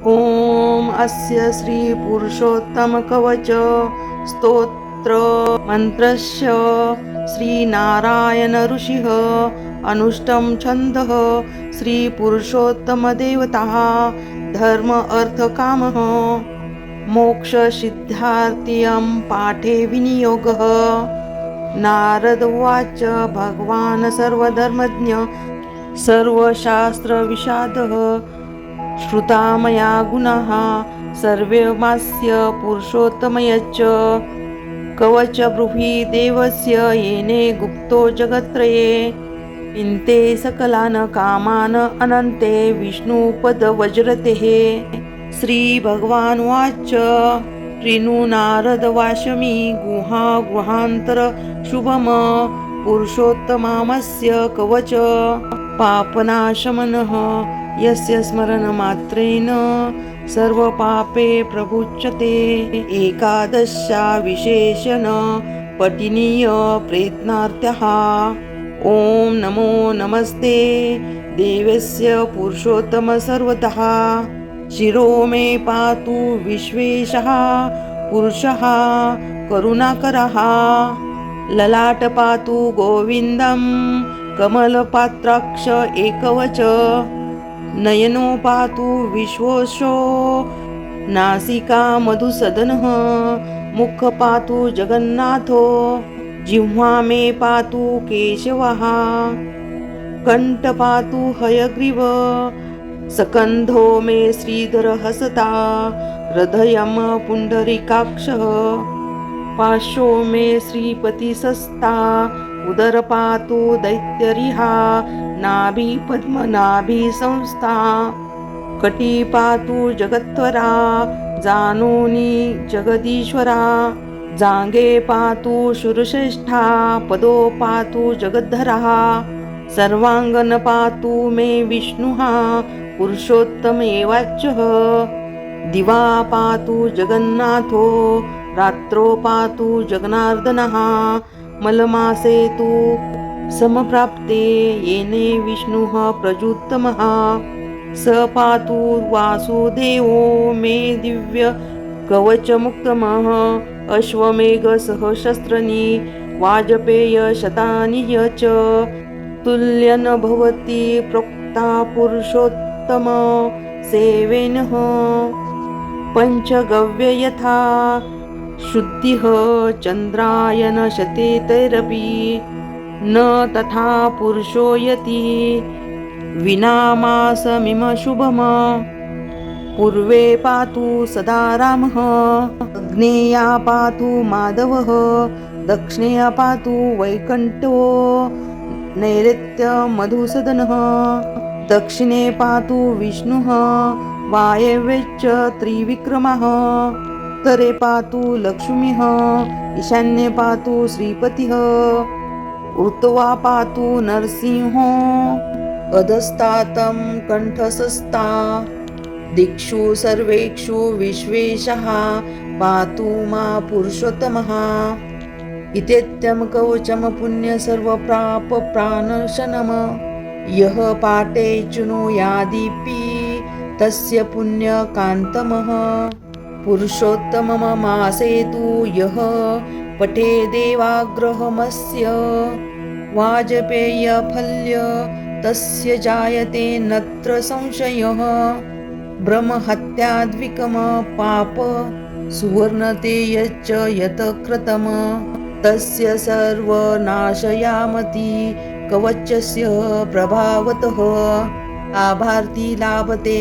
ओम अस्य श्री पुरुषोत्तम कवच स्तोत्र मंत्रस्य श्री नारायण ऋषिः अनुष्टम छंदः श्री पुरुषोत्तम देवता धर्म अर्थ कामः मोक्ष सिद्धार्थियं पाठे विनियोगः। नारद उवाच भगवान् सर्वधर्मज्ञ सर्वशास्त्र विशारदः श्रुता मया गुणाः सर्वमास्य पुरुषोत्तमयच्च कवच ब्रूहि देवस्य येने गुप्तो जगत्त्रये पिन्ते सकलान् कामान् अनन्ते विष्णुपदवज्रतेः। श्री भगवान् उवाच ऋणु नारद वाशमी गुहा गुहान्तर शुभम पुरुषोत्तमामस्य कवच पापनाशमनः यस्य स्मरणमात्रेण सर्वपापे प्रमुच्यते। एकादशा विशेषण पठनीय प्रयत्नार्थः। ओम नमो नमस्ते देवस्य पुरुषोत्तम सर्वतः शिरो मे पातु विश्वेशः पुरुषः करुणाकरः ललाट पातु गोविन्दं कमलपात्राक्ष एकवच नयनो पातु विश्वोषो नासिका मधुसदनः मुख पातु जगन्नाथो जिह्वा मे पातु केशवः कंठ पातु हयग्रीव सकंधो मे श्रीधर हसता हृदयं पुंडरीकाक्षः पार्श्वो मे श्रीपतिसस्ता उदर पातु दैत्यरिहा नाभि पद्मनाभि संस्था कटी पातु जगत्वरा जानोनी जगदीश्वरा जांगे पातु शूरश्रेष्ठा पदो पातु जगद्धरा सर्वांगन पातु मे विष्णुः पुरुषोत्तम एवाच्यः दिवा पातु जगन्नाथो रात्रो पातु जगनार्दनः मलमासे तु समप्राप्ते येने विष्णुः प्रजुत्तमः स पातु वासुदेवो मे दिव्य कवचमुक्तमः अश्वमेघ सहस्राणि वाजपेय शतानि च तुल्यन भवति प्रोक्ता पुरुषोत्तम सेवेनः पंचगव्य यथा शुद्धिः चन्द्रायन शतेतैरपि न तथा पुरुषो यति विनामासमिम शुभम पूर्वे पातु सदा रामः अग्नेया पातु माधवः दक्षिणेया पातु वैकुण्ठो नैऋत्य मधुसूदनः दक्षिणे पातु विष्णुः वायव्येच त्रिविक्रमः उत्तरे पातु लक्ष्मीः ईशान्ये पातु श्रीपतिः ऊर्ध्वा पातु नरसिंहो अधस्तातं कंठसस्ता दिक्षु सर्वेक्षु विश्वेशः पातु मा पुरुषोत्तमः इत्येत्यं कवचं पुण्य सर्वप्राप प्राणशनम यः पाठे चुनुयादीपि तस्य पुण्यकान्तमः पुरुषोत्तममासे तु यः पठे देवाग्रहमस्य वाजपेयफल्य तस्य जायते नत्र संशयः ब्रह्महत्याद्विकम पाप सुवर्णते यच्च यत् कृतम् तस्य सर्वनाशयामति कवचस्य प्रभावतः आभार्थी लाभते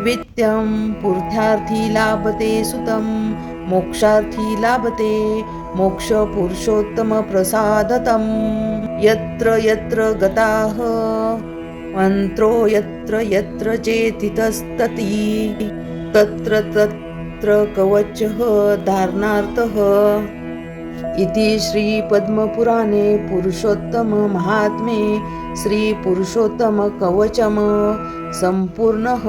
वित्तं पुरुषार्थी लाभते सुतं मोक्षार्थी लाभते मोक्ष पुरुषोत्तम प्रसादतं यत्र यत्र गताः मंत्रो यत्र यत्र चेतितस्तति तत्र तत्र कवचः धारणार्थः इति श्री पद्मपुराणे पुरुषोत्तम महात्म्ये श्री पुरुषोत्तम कवचम् संपूर्णः।